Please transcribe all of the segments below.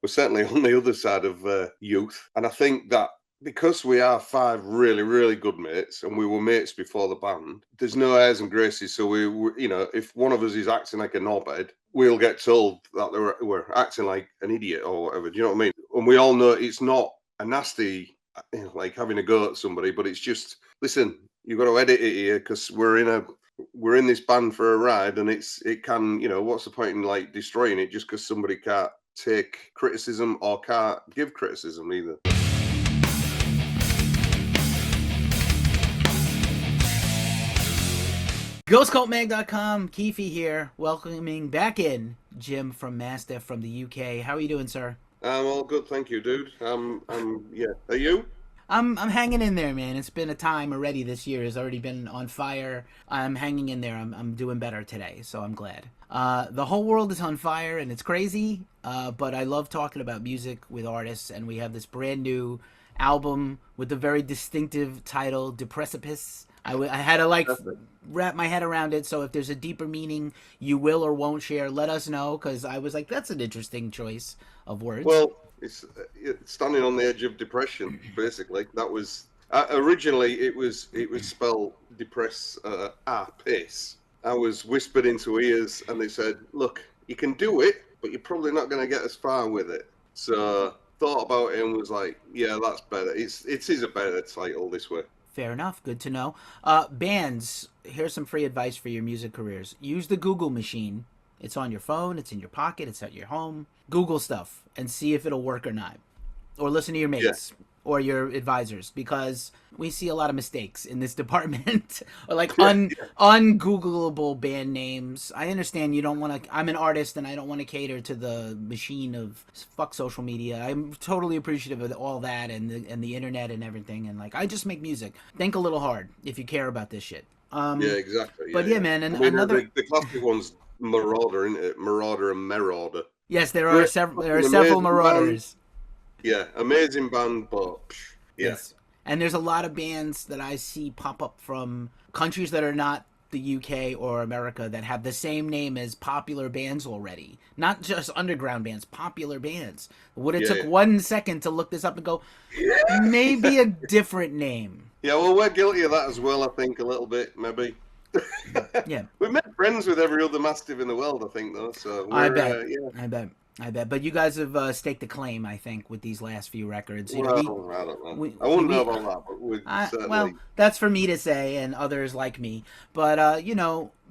we're certainly on the other side of youth. And I think that because we are 5 really, really good mates, and we were mates before the band, there's no airs and graces. So if one of us is acting like a knobhead, we'll get told that we're acting like an idiot or whatever. Do you know what I mean? And we all know it's not a nasty, like having a go at somebody, but it's just, listen, you've got to edit it here because we're in this band for a ride, and it can, what's the point in like destroying it just because somebody can't take criticism or can't give criticism either. GhostCultMag.com, Keefy here, welcoming back in Jim from Mastiff from the UK. How are you doing, sir? I'm all good, thank you, dude. Yeah. Are you? I'm hanging in there, man. It's been a time already. This year has already been on fire. I'm hanging in there. I'm doing better today, so I'm glad. The whole world is on fire and it's crazy, but I love talking about music with artists, and we have this brand new album with a very distinctive title, Deprecipice. I had to wrap my head around it, so if there's a deeper meaning you will or won't share, let us know, because I was like, that's an interesting choice of words. Well, it's standing on the edge of depression, basically. That was originally it was spelled depress pace. I was whispered into ears, and they said, "Look, you can do it, but you're probably not going to get as far with it." So thought about it and was like, "Yeah, that's better. It is a better title this way." Fair enough. Good to know. Bands, here's some free advice for your music careers. Use the Google machine. It's on your phone. It's in your pocket. It's at your home. Google stuff and see if it'll work or not. Or listen to your mates or your advisors, because we see a lot of mistakes in this department. Or like ungoogleable band names. I understand you don't want to. I'm an artist and I don't want to cater to the machine of fuck social media. I'm totally appreciative of all that and the internet and everything. And like, I just make music. Think a little hard if you care about this shit. Yeah, exactly. But yeah, man. And I mean, another the classic one's Marauder, isn't it? Marauder and Merauder. Yes, there are several Marauders. Yeah, amazing band, but yeah. Yes. And there's a lot of bands that I see pop up from countries that are not the UK or America that have the same name as popular bands already. Not just underground bands, popular bands. Would it took 1 second to look this up and go, maybe a different name. Yeah, well, we're guilty of that as well, I think, a little bit, maybe. Yeah. We've made friends with every other Mastiff in the world, I think, though. So I bet. But you guys have staked a claim, I think, with these last few records. I don't know. I wouldn't know about that, but we'd certainly... Well, that's for me to say and others like me. But,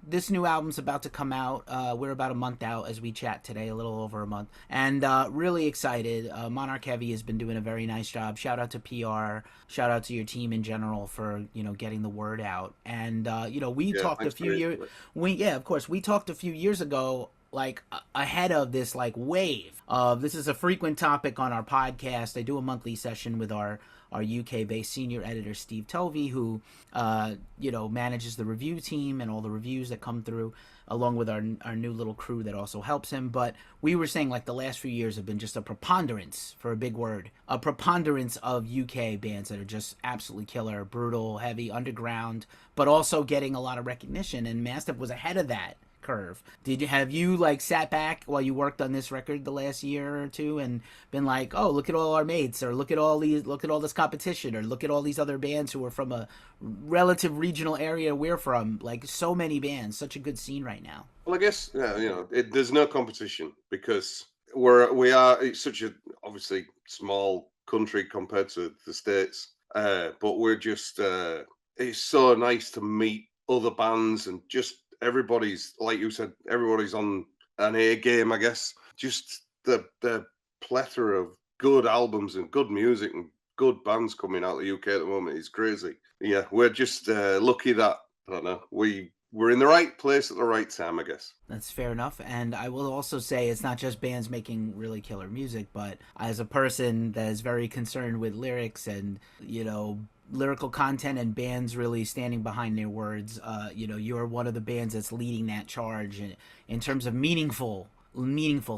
this new album's about to come out. We're about a month out as we chat today, a little over a month. And really excited. Monarch Heavy has been doing a very nice job. Shout out to PR. Shout out to your team in general for, getting the word out. And, we talked a few years... of course. We talked a few years ago, like ahead of this like wave of, this is a frequent topic on our podcast. I do a monthly session with our UK-based senior editor Steve Tovey, who manages the review team and all the reviews that come through, along with our new little crew that also helps him. But we were saying like the last few years have been just a preponderance, for a big word, a preponderance of UK bands that are just absolutely killer, brutal, heavy, underground, but also getting a lot of recognition, and Mastiff was ahead of that curve. Have you like sat back while you worked on this record the last year or two and been like, oh, look at all our mates, or look at all this competition, or look at all these other bands who are from a relative regional area we're from? Like, so many bands, such a good scene right now. Well, I guess there's no competition because it's such a obviously small country compared to the States, but we're just it's so nice to meet other bands, and just everybody's, like you said, everybody's on an A game, I guess. Just the plethora of good albums and good music and good bands coming out of the UK at the moment is crazy. Yeah, we're just lucky that, I don't know, we're in the right place at the right time, I guess. That's fair enough. And I will also say it's not just bands making really killer music, but as a person that is very concerned with lyrics and, lyrical content and bands really standing behind their words, you're one of the bands that's leading that charge in terms of meaningful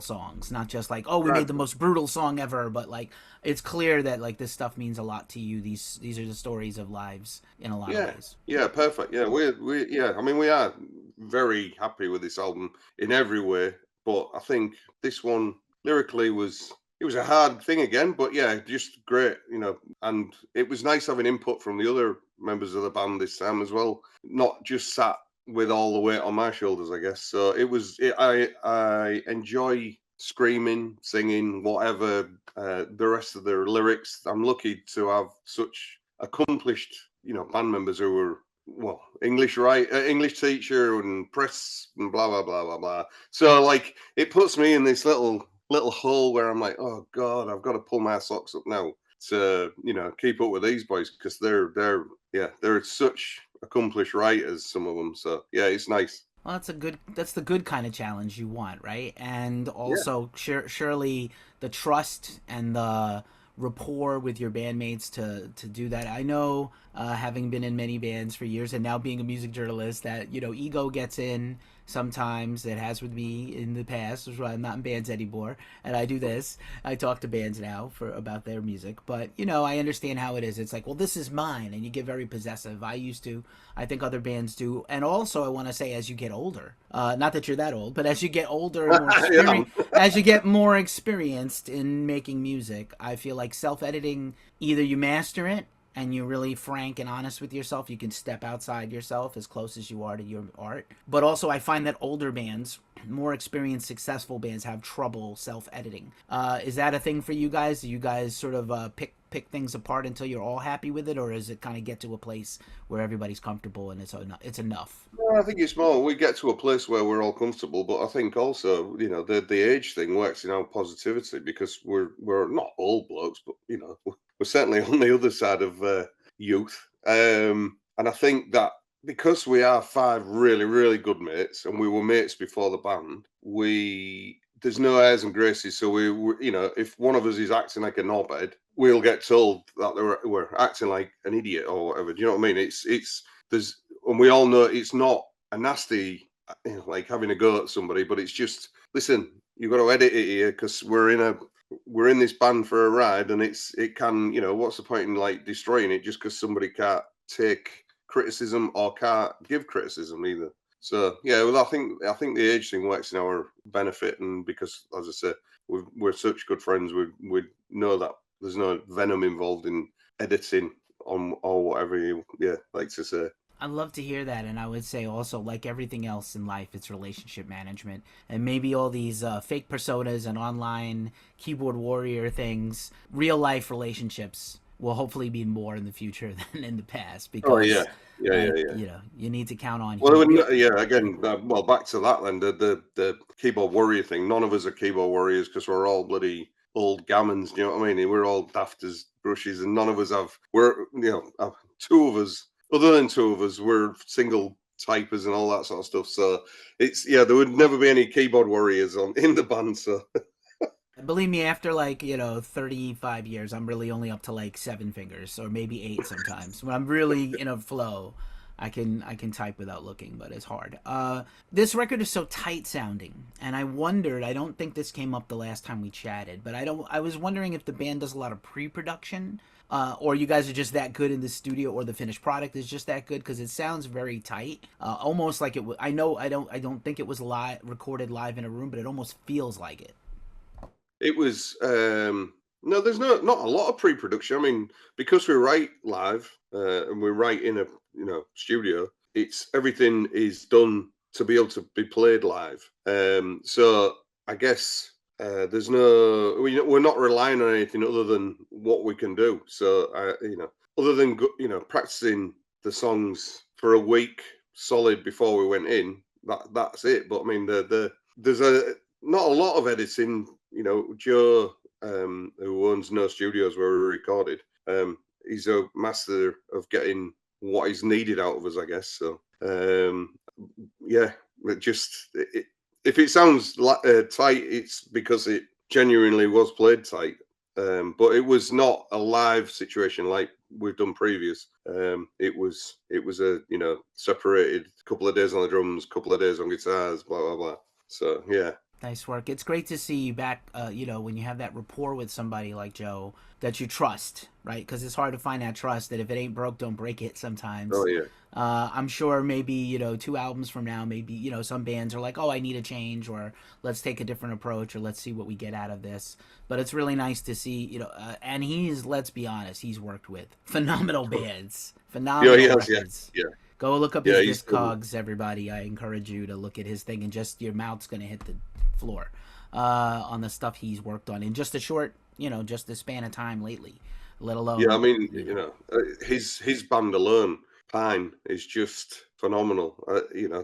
songs, not just like, oh, we made the most brutal song ever, but like, it's clear that like this stuff means a lot to you. These are the stories of lives in a lot of ways. Yeah, perfect. Yeah, we are very happy with this album in every way, but I think this one lyrically was it was a hard thing again, but yeah, just great, you know. And it was nice having input from the other members of the band this time as well, not just sat with all the weight on my shoulders, I guess. So it was. I enjoy screaming, singing, whatever. The rest of the lyrics. I'm lucky to have such accomplished, you know, band members who were well, English teacher and press and blah blah blah blah blah. So like, it puts me in this little hole where I'm like, oh god, I've got to pull my socks up now to, you know, keep up with these boys because they're such accomplished writers, some of them. So yeah, it's nice. Well, that's the good kind of challenge you want, right? And Yeah, also surely the trust and the rapport with your bandmates to do that. I know, having been in many bands for years and now being a music journalist, that you know ego gets in sometimes. It has with me in the past, which is why I'm not in bands anymore. And I do this. I talk to bands now for about their music, but you know I understand how it is. It's like, well, this is mine, and you get very possessive. I used to. I think other bands do. And also, I want to say, as you get older, not that you're that old, but as you get older and more yeah. experienced, as you get more experienced in making music, I feel like self-editing, either you master it and you're really frank and honest with yourself, you can step outside yourself as close as you are to your art. But also, I find that older bands, more experienced, successful bands, have trouble self-editing. Is that a thing for you guys? Do you guys sort of pick things apart until you're all happy with it, or does it kind of get to a place where everybody's comfortable and it's enough? No, I think it's more we get to a place where we're all comfortable, but I think also, you know, the age thing works in our positivity because we're not old blokes, but you know, we're certainly on the other side of youth. And I think that because we are five really, really good mates, and we were mates before the band, we there's no airs and graces. So you know, if one of us is acting like a knobhead, we'll get told that we're acting like an idiot or whatever. Do you know what I mean? It's there's and we all know it's not a nasty, you know, like having a go at somebody, but it's just listen, you've got to edit it here because we're in this band for a ride, and it can, you know, what's the point in like destroying it just because somebody can't take criticism or can't give criticism either. So yeah, well, I think the age thing works in our benefit, and because as I say, we're such good friends, we know that there's no venom involved in editing on or whatever you like to say. I'd love to hear that, and I would say also, like everything else in life, it's relationship management, and maybe all these fake personas and online keyboard warrior things, real life relationships will hopefully be more in the future than in the past Oh yeah, because, yeah, yeah, like, yeah. you know, you need to count on Well, real. yeah, again, well, back to that then, the keyboard warrior thing. None of us are keyboard warriors because we're all bloody old gammons. Do you know what I mean? We're all daft as brushes, and none of us have. Two of us, other than two of us, we're single typers and all that sort of stuff. So there would never be any keyboard warriors in the band. So Believe me, after like, you know, 35 years, I'm really only up to like 7 fingers or maybe 8 sometimes. When I'm really in a flow, I can type without looking, but it's hard. This record is so tight sounding, and I wondered. I don't think this came up the last time we chatted, but I was wondering if the band does a lot of pre-production, or you guys are just that good in the studio, or the finished product is just that good because it sounds very tight, almost like it. I know I don't think it was live recorded live in a room, but it almost feels like it. it was no, there's not a lot of pre-production. I mean, because we write live and we write in a studio, it's everything is done to be able to be played live. So I guess there's we're not relying on anything other than what we can do. So other than practicing the songs for a week solid before we went in, that's it. But I mean, there's not a lot of editing. You know, Joe, who owns No Studios where we recorded, he's a master of getting what is needed out of us, I guess. So, yeah, if it sounds tight, it's because it genuinely was played tight. But it was not a live situation like we've done previous. It was a separated couple of days on the drums, couple of days on guitars, blah blah blah. So yeah. Nice work. It's great to see you back, when you have that rapport with somebody like Joe that you trust, right? Because it's hard to find that trust that if it ain't broke, don't break it sometimes. Oh yeah, I'm sure maybe, 2 albums from now, maybe, some bands are like, oh, I need a change, or let's take a different approach, or let's see what we get out of this. But it's really nice to see, and let's be honest, he's worked with phenomenal bands, yeah, he phenomenal has, yeah, records. yeah, Go look up yeah. his He's done. Discogs, everybody. I encourage you to look at his thing, and just your mouth's going to hit the floor on the stuff he's worked on in just a short, just a span of time lately, let Yeah, I alone, mean, his band alone, Pine, is just phenomenal.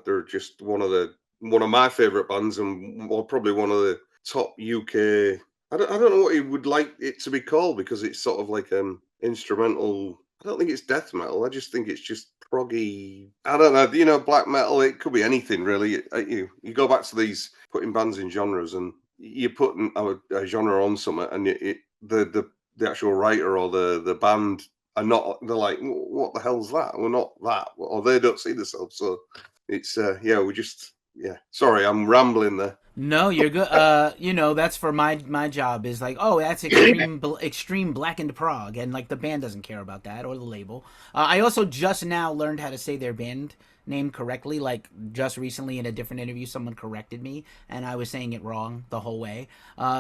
They're just one of my favorite bands, and well, probably one of the top UK. I don't know what he would like it to be called because it's sort of like instrumental. I don't think it's death metal. I just think it's just proggy. I don't know. Black metal. It could be anything really. You go back to these putting bands in genres, and you're putting a genre on something, and the actual writer or the band are not. They're like, what the hell's that? We're not that, or they don't see themselves. So it's we just Sorry, I'm rambling there. no, you're good. That's for my job is like, oh, that's extreme blackened prog, and like the band doesn't care about that or the label. I also just now learned how to say their band name correctly. Like just recently in a different interview, someone corrected me, and I was saying it wrong the whole way.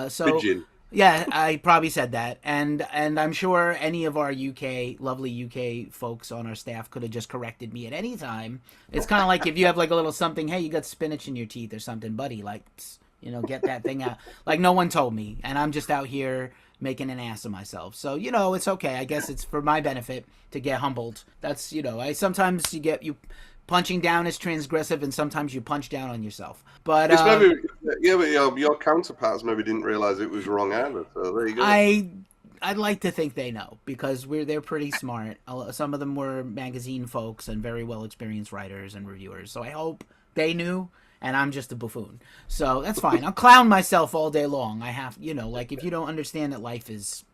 So Pigeon. yeah, I probably said that, and I'm sure any of our lovely UK folks on our staff could have just corrected me at any time. It's kind of like if you have like a little something, hey, you got spinach in your teeth or something, buddy, like, get that thing out. Like no one told me, and I'm just out here making an ass of myself. So it's okay. I guess it's for my benefit to get humbled. That's I sometimes you punching down is transgressive, and sometimes you punch down on yourself. But It's maybe but your counterparts maybe didn't realize it was wrong either. So there you go. I'd like to think they know because they're pretty smart. Some of them were magazine folks and very well experienced writers and reviewers. So I hope they knew, and I'm just a buffoon. So that's fine. I'll clown myself all day long. I have, like if you don't understand that life is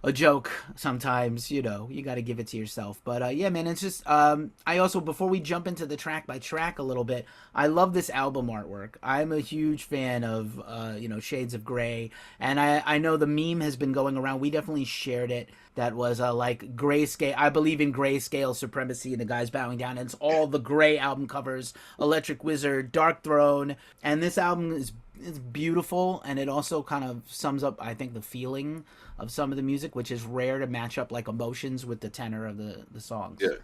a joke sometimes, you got to give it to yourself. But yeah, man, it's just I also, before we jump into the track by track a little bit, I love this album artwork. I'm a huge fan of Shades of Grey, and I know the meme has been going around. We definitely shared it. That was like grayscale. I believe in grayscale supremacy, and the guys bowing down. And it's all the gray album covers: Electric Wizard, Dark Throne, and this album is beautiful, and it also kind of sums up, I think, the feeling of some of the music, which is rare to match up like emotions with the tenor of the songs. Yeah.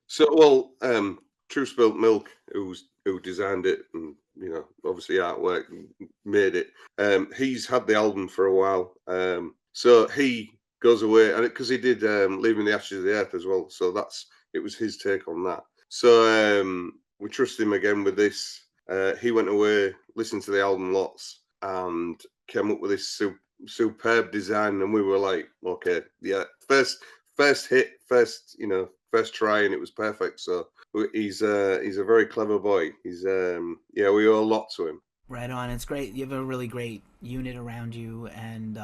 So well, True Spilt Milk, who designed it and obviously artwork made it. He's had the album for a while. So he goes away, and because he did Leaving the Ashes of the Earth as well. So it was his take on that. So we trust him again with this. He went away, listened to the album lots, and came up with this superb design. And we were like, okay, yeah, first hit, first try, and it was perfect. So he's a very clever boy. He's we owe a lot to him. Right on. It's great. You have a really great unit around you, and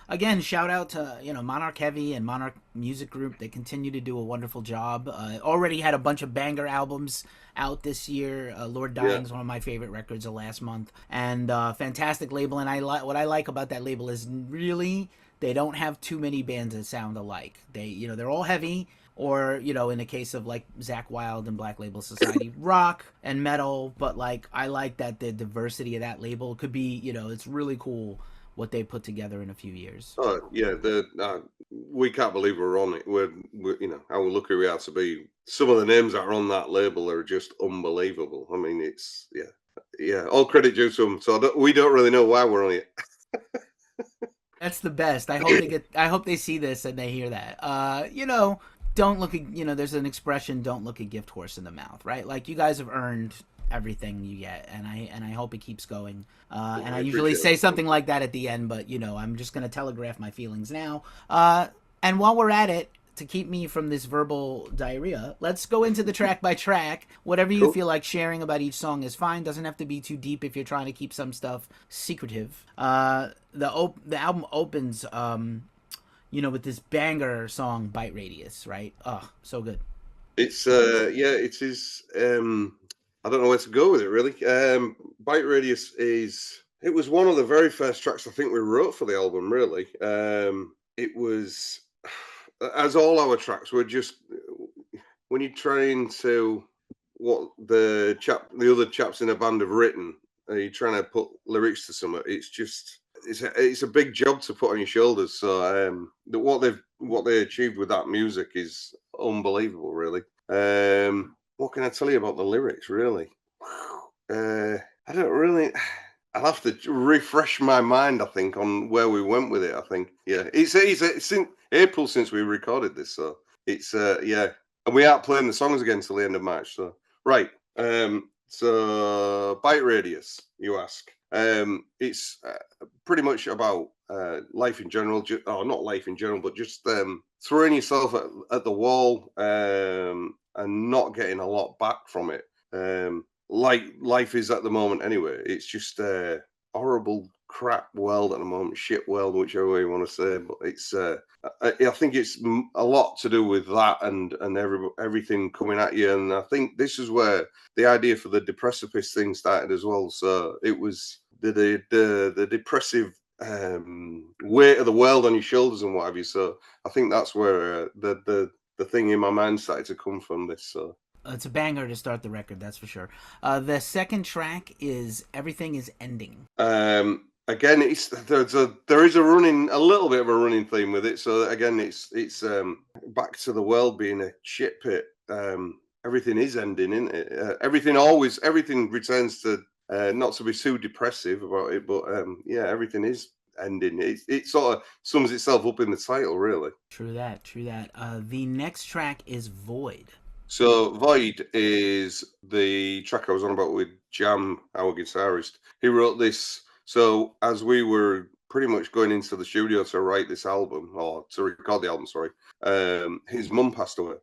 again, shout out to Monarch Heavy and Monarch Music Group. They continue to do a wonderful job. Already had a bunch of banger albums out this year. Lord Dying is one of my favorite records of last month, and fantastic label. And what I like about that label is really they don't have too many bands that sound alike. They're all heavy, or in the case of like Zakk Wylde and Black Label Society, rock and metal. But like I like that the diversity of that label could be, it's really cool what they put together in a few years. Oh yeah, we can't believe we're on it. We're how lucky we are to be. Some of the names that are on that label are just unbelievable. I mean, it's all credit due to them. So we don't really know why we're on it. That's the best. I hope they see this and they hear that. Don't look at there's an expression, don't look a gift horse in the mouth, right? Like you guys have earned everything you get, and I hope it keeps going. And I usually say something like that at the end, but I'm just gonna telegraph my feelings now. And while we're at it, to keep me from this verbal diarrhea, let's go into the track by track. Whatever you feel like sharing about each song is fine. Doesn't have to be too deep if you're trying to keep some stuff secretive. The album opens with this banger song, Bite Radius, right? Oh, so good. It's it is. I don't know where to go with it really. Bite Radius is It was one of the very first tracks I think we wrote for the album, really. It was, as all our tracks were just, when you're trying to, what the other chaps in a band have written, you're trying to put lyrics to something, it's a big job to put on your shoulders. So what they achieved with that music is unbelievable, really. What can I tell you about the lyrics, really? I don't really. I'll have to refresh my mind, I think, on where we went with it. I think, yeah, it's since April since we recorded this, so it's yeah, and we aren't playing the songs again till the end of March. So right, so bite radius, you ask. It's pretty much about life in general, not life in general, but just throwing yourself at the wall and not getting a lot back from it. Like life is at the moment anyway. It's just a horrible crap world at the moment, shit world, whichever way you want to say. But it's I think it's a lot to do with that and everything coming at you. And I think this is where the idea for the Deprecipice thing started as well. So it was the depressive weight of the world on your shoulders and what have you. So I think that's where the thing in my mind started to come from this. So It's a banger to start the record, that's for sure. The second track is "Everything Is Ending." Again, there is a little bit of a running theme with it. So again, it's back to the world being a shit pit. Everything is ending, isn't it? Everything returns to not to be too depressive about it, but yeah, everything is ending. It sort of sums itself up in the title, really. True that. The next track is "Void." So Void is the track I was on about with Jam, our guitarist. He wrote this. So as we were pretty much going into the studio to write this album, or to record the album, sorry, his mum passed away.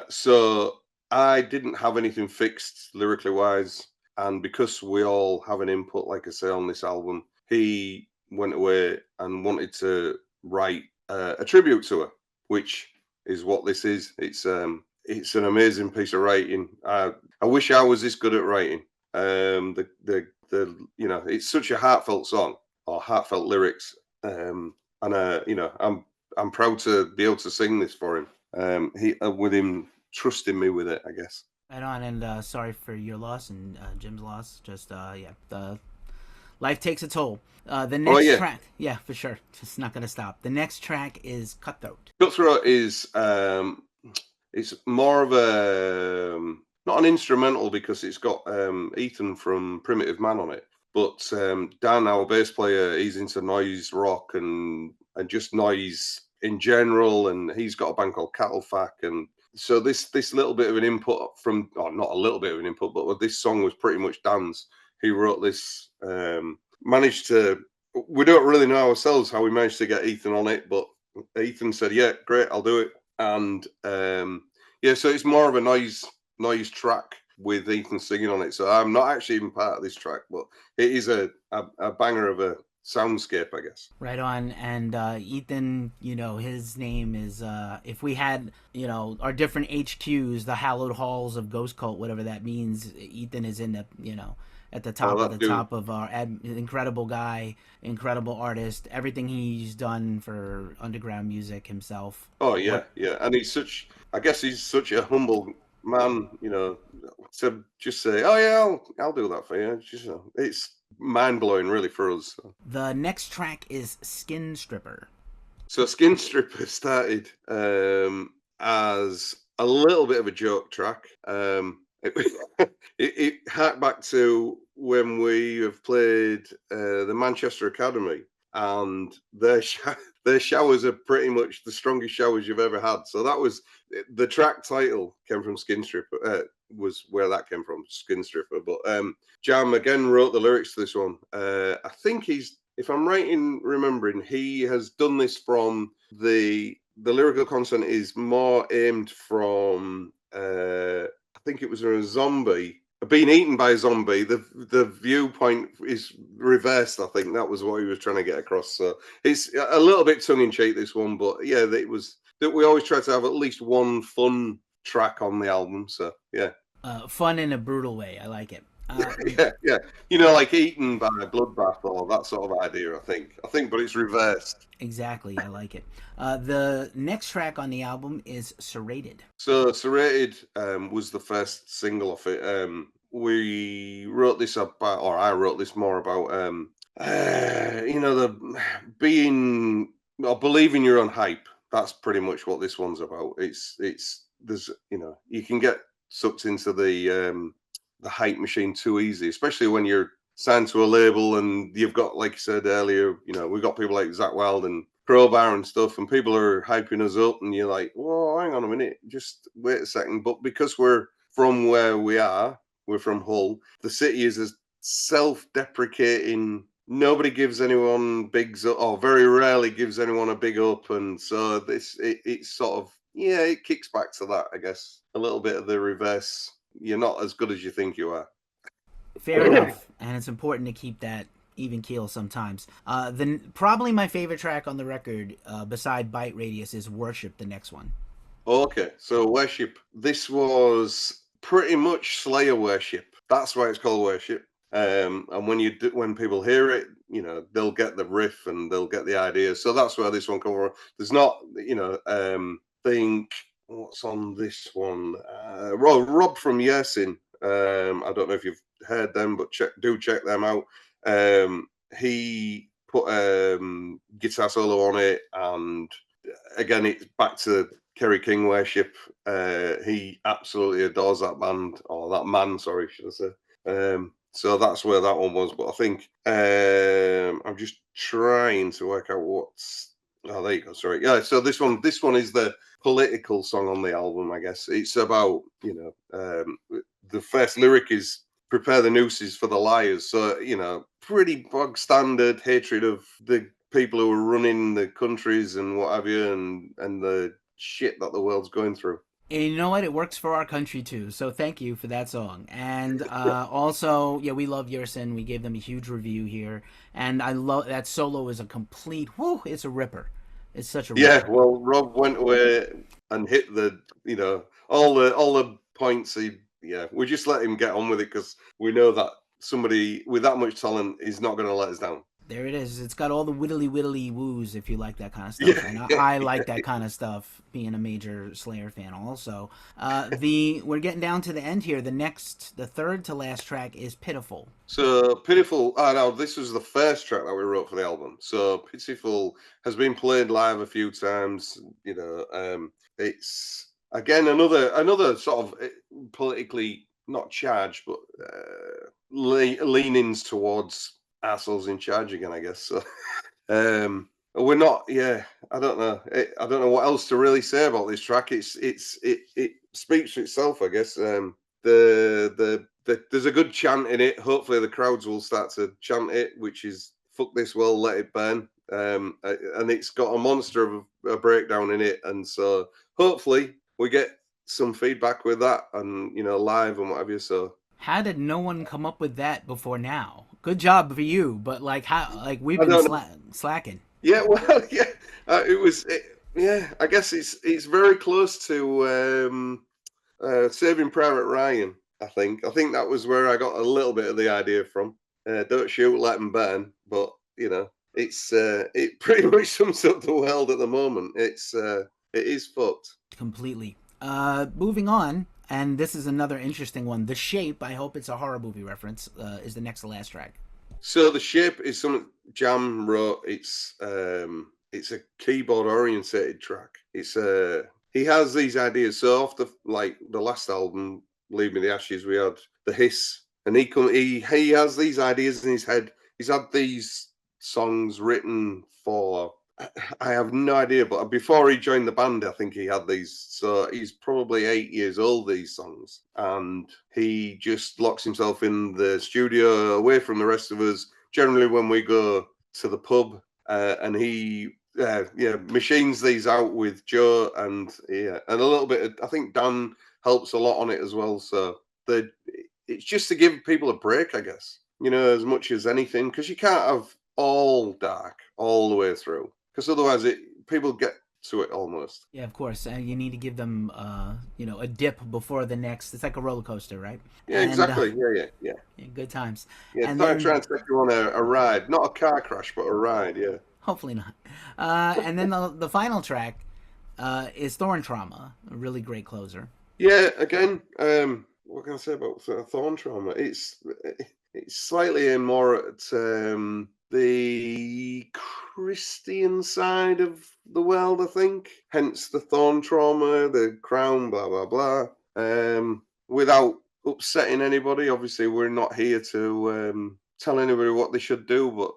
So I didn't have anything fixed lyrically wise. And because we all have an input, like I say, on this album, he went away and wanted to write a tribute to her, which is what this is. It's an amazing piece of writing. I wish I was this good at writing. It's such a heartfelt song or heartfelt lyrics. And I'm proud to be able to sing this for him. With him trusting me with it, I guess. Right on, and sorry for your loss and Jim's loss. Just yeah, the life takes a toll. The next track, yeah, for sure, it's not gonna stop. The next track is "Cutthroat." Cutthroat is it's more of a not an instrumental because it's got Ethan from Primitive Man on it, but Dan, our bass player, he's into noise rock and just noise in general, and he's got a band called Cattlefack, and so this little bit of an input from, or not a little bit of an input, but this song was pretty much Dan's. He wrote this, managed to. We don't really know ourselves how we managed to get Ethan on it, but Ethan said, "Yeah, great, I'll do it." And yeah, so it's more of a noise track with Ethan singing on it. So I'm not actually even part of this track, but it is a banger of a soundscape, I guess. Right on. And Ethan, his name is, if we had, our different HQs, the hallowed halls of Ghost Cult, whatever that means, Ethan is in the, at the top top of our incredible guy, incredible artist, everything he's done for underground music himself. Oh yeah, yeah, and he's such a humble man, to just say, "Oh yeah, I'll do that for you." It's mind blowing, really, for us. The next track is "Skin Stripper." So Skin Stripper started as a little bit of a joke track. It harked back to when we have played the Manchester Academy, and their showers are pretty much the strongest showers you've ever had. So that was the track title came from Skin Stripper. Was where that came from, Skin Stripper. But Jam again wrote the lyrics to this one. I think if I'm right in remembering, he has done this from the lyrical content is more aimed from I think it was a zombie being eaten by a zombie. The viewpoint is reversed. I think that was what he was trying to get across. So it's a little bit tongue in cheek, this one, but yeah, it was that we always try to have at least one fun track on the album. So yeah. Fun in a brutal way. I like it. Yeah. You know, like eaten by a bloodbath or that sort of idea. I think, but it's reversed. Exactly, I like it. The next track on the album is Serrated. So Serrated was the first single of it. We wrote this about, or I wrote this more about, you know, the being or believing your own hype. That's pretty much what this one's about. There's, you know, you can get sucked into the hype machine too easy, especially when you're signed to a label and you've got, like you said earlier, you know, we've got people like Zach Wild and Crowbar and stuff, and people are hyping us up, and you're like, whoa, hang on a minute, just wait a second. But because we're from where we are, we're from Hull, the city is a self-deprecating, nobody gives anyone bigs up, or very rarely gives anyone a big up, and so it's sort of, yeah, it kicks back to that, I guess. A little bit of the reverse, you're not as good as you think you are. Fair enough, and it's important to keep that even keel sometimes. Probably my favorite track on the record, beside Bite Radius, is Worship, the next one. Okay, so Worship. This was pretty much Slayer worship. That's why it's called Worship. And when people hear it, you know, they'll get the riff and they'll get the idea. So that's where this one comes from. There's not, you know, think what's on this one. Rob from Yersin. I don't know if you've heard them, but check them out. He put guitar solo on it, and again, it's back to Kerry King worship. He absolutely adores that band, or that man, sorry, should I say. So that's where that one was. But I think I'm just trying to work out what's. Oh, there you go. Sorry. Yeah. So this one is the political song on the album. I guess it's about, you know, the first lyric is "Prepare the nooses for the liars." So, you know, pretty bog standard hatred of the people who are running the countries and what have you, and the shit that the world's going through. And you know what? It works for our country too. So thank you for that song. And also, yeah, we love Yersin. We gave them a huge review here, and I love that solo is a complete. Whoo! It's a ripper. It's such a Yeah, ripper. well, Rob went away and hit the, you know, all the points. Yeah, we just let him get on with it because we know that somebody with that much talent is not going to let us down. There it is. It's got all the whittly woos if you like that kind of stuff, Yeah, and yeah, I like yeah. that kind of stuff. Being a major Slayer fan, also. We're getting down to the end here. The third to last track is Pitiful. So Pitiful. Oh no, this was the first track that we wrote for the album. So Pitiful has been played live a few times. You know, it's again another sort of politically not charged, but leanings towards assholes in charge again, I guess. So we're not. Yeah, I don't know. I don't know what else to really say about this track. It speaks for itself, I guess. There's a good chant in it. Hopefully, the crowds will start to chant it, which is "fuck this world, let it burn." And it's got a monster of a breakdown in it, and so hopefully we get some feedback with that, and you know, live and what have you. So How did no one come up with that before now? Good job for you, but like how like we've I been don't know. slacking. Yeah, well, yeah, yeah, I guess it's very close to Saving Private Ryan. I think that was where I got a little bit of the idea from. Don't shoot, let them burn. But you know, it pretty much sums up the world at the moment. It is fucked. Completely. Moving on, and this is another interesting one. The Shape, I hope it's a horror movie reference, is the next to last track. So the shape is something Jam wrote. It's a keyboard orientated track. He has these ideas. So off the last album, Leave Me the Ashes, we had the Hiss, and he has these ideas in his head. He's had these songs written for, I have no idea, but before he joined the band, I think he had these. So he's probably 8 years old, these songs. And he just locks himself in the studio away from the rest of us, generally when we go to the pub. And he, machines these out with Joe and a little bit of, I think Dan helps a lot on it as well. So it's just to give people a break, I guess, you know, as much as anything, because you can't have all dark all the way through, because otherwise people get to it almost. Yeah, of course. And you need to give them, a dip before the next. It's like a roller coaster, right? Yeah, And exactly. Yeah. yeah, good times. Yeah, And try then and take you on a ride, not a car crash, but a ride. Yeah. hopefully not. And then the final track is Thorn Trauma, a really great closer. Yeah. Again, what can I say about Thorn Trauma? It's slightly more at the Christian side of the world, I think. Hence the Thorn Trauma, the crown, blah blah blah. Without upsetting anybody, obviously we're not here to tell anybody what they should do, but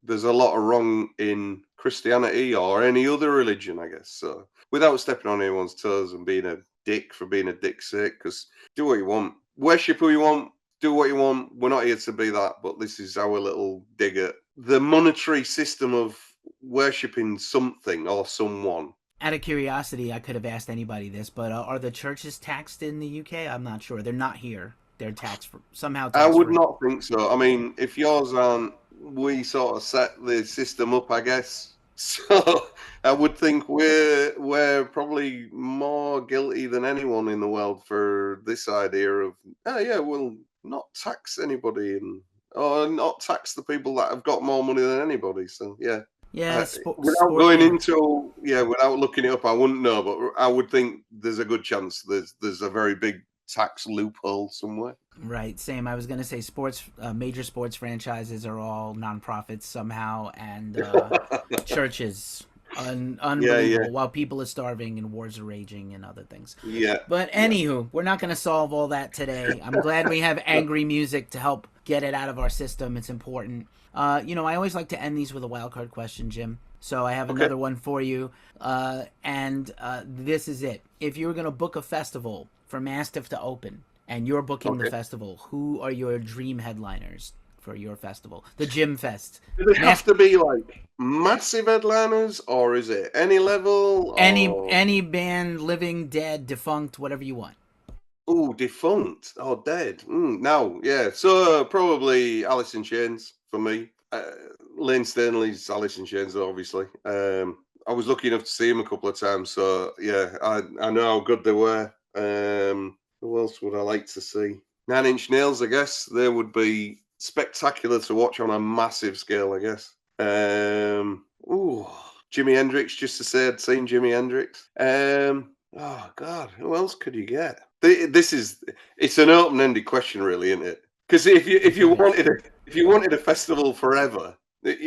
there's a lot of wrong in Christianity or any other religion, I guess. So without stepping on anyone's toes and being a dick for being a dick's sake, because do what you want, worship who you want, do what you want. We're not here to be that, but this is our little dig at the monetary system of worshipping something or someone. Out of curiosity, I could have asked anybody this, but are the churches taxed in the UK? I'm not sure. They're not here. They're taxed somehow. I would Tax-free. not think so. I mean, if yours aren't, we sort of set the system up, I guess. So I would think we're probably more guilty than anyone in the world for this idea of, we'll not tax anybody or not tax the people that have got more money than anybody. So yeah. Yeah, Without going into without looking it up, I wouldn't know, but I would think there's a good chance there's a very big tax loophole somewhere. Right, same. I was gonna say major sports franchises are all nonprofits somehow, and churches, unbelievable. Yeah. While people are starving and wars are raging and other things. Yeah. But anywho, we're not gonna solve all that today. I'm glad we have angry music to help get it out of our system. It's important. I always like to end these with a wildcard question, Jim. So I have another one for you, and this is it. If you were gonna book a festival for Mastiff to open, and you're booking the festival, who are your dream headliners for your festival? The Gym Fest. Do they have to be like massive headliners, or is it any level? Or... Any band, living, dead, defunct, whatever you want. Oh, defunct or dead? No, yeah. So probably Alice in Chains for me. Lane Stanley's Alice in Chains, obviously. I was lucky enough to see him a couple of times, so yeah, I know how good they were. Who else would I like to see? 9 Inch Nails, I guess. They would be spectacular to watch on a massive scale, I guess. Jimi Hendrix, just to say I'd seen Jimi Hendrix. Oh God, who else could you get? It's an open-ended question, really, isn't it? Because if you wanted a festival forever,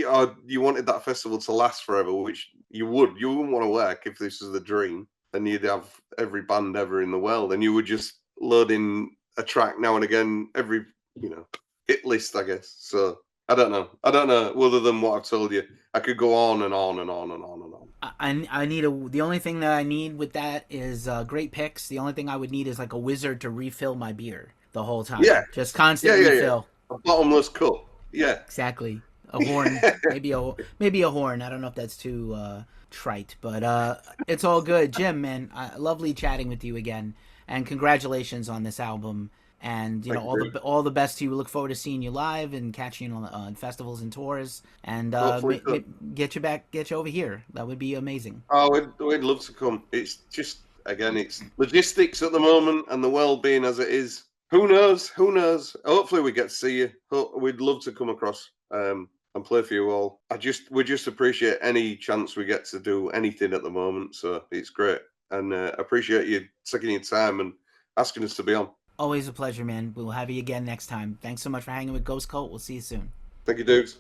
or you wanted that festival to last forever, which you wouldn't want to work if this was the dream, then you'd have every band ever in the world, and you would just load in a track now and again, every hit list, I guess. So I don't know. Other than what I've told you, I could go on and on and on and on and on. I need the only thing that I need with that is great picks. The only thing I would need is like a wizard to refill my beer the whole time. Yeah, just constant refill. A bottomless cup. Yeah, exactly. A horn, maybe a horn. I don't know if that's too trite, but it's all good. Jim, man, lovely chatting with you again, and congratulations on this album. And all the best to you. We look forward to seeing you live and catching you on festivals and tours, and get you over here. That would be amazing. Oh, we'd love to come. It's just it's logistics at the moment, and the world being as it is. Who knows? Hopefully we get to see you. We'd love to come across and play for you all. We just appreciate any chance we get to do anything at the moment. So it's great, and appreciate you taking your time and asking us to be on. Always a pleasure, man. We'll have you again next time. Thanks so much for hanging with Ghost Cult. We'll see you soon. Thank you, dudes.